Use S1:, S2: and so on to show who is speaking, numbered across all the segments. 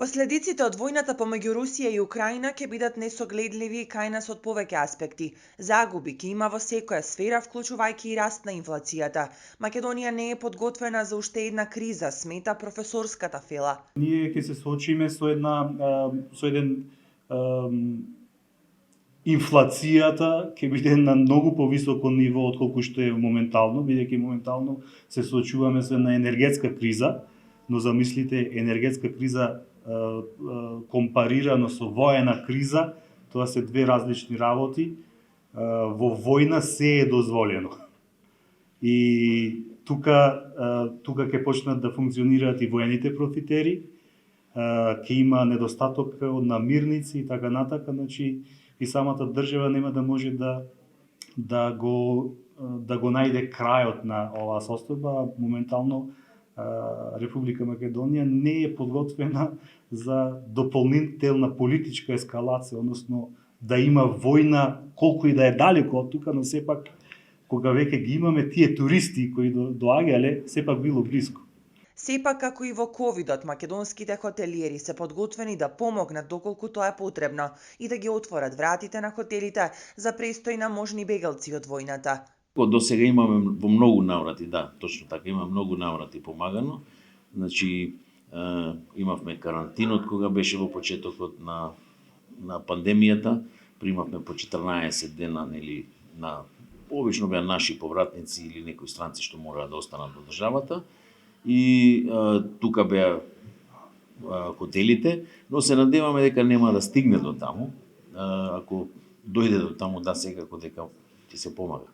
S1: Последиците од војната помеѓу Русија и Украина ќе бидат несогледливи кај нас од повеќе аспекти. Загуби ќе има во секоја сфера, вклучувајќи и раст на инфлацијата. Македонија не е подготвена за уште една криза, смета професорската Фела.
S2: Ние ќе се соочиме со еден инфлацијата ќе биде на многу повисоко ниво отколку што е моментално, бидејќи моментално се соочуваме со една енергетска криза, но замислите енергетска криза компарирано со воена криза, тоа се две различни работи. Во војна се е дозволено. И тука ќе почнат да функционираат и воените профитери, ќе има недостаток од намирници и така натака, значи и самата држава нема да може да го најде крајот на оваа состојба. Моментално Република Македонија не е подготвена за дополнителна политичка ескалација, односно да има војна колку и да е далеко од тука, но сепак кога веќе ги имаме тие туристи кои доаѓале, сепак било близко.
S1: Сепак, како и во ковидот, македонските хотелиери се подготвени да помогнат доколку тоа е потребно и да ги отворат вратите на хотелите за престој на можни бегалци од војната.
S3: До сега имаме во многу наврати, да, точно така, има многу наврати помагано. Значи, имавме карантинот кога беше во почетокот на пандемијата, примавме по 14 дена, нели, на обично беа наши повратници или некои странци што мора да останат во државата. И тука беа хотелите, но се надеваме дека нема да стигне до таму. Ако дојде до таму, да, секако дека ќе се помага.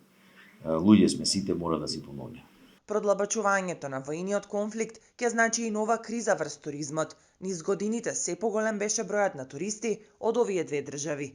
S3: Луѓе сме, сите мора да си помогне.
S1: Продлабочувањето на војниот конфликт ќе значи и нова криза врз туризмот. Низ годините се поголем беше бројот на туристи од овие две држави.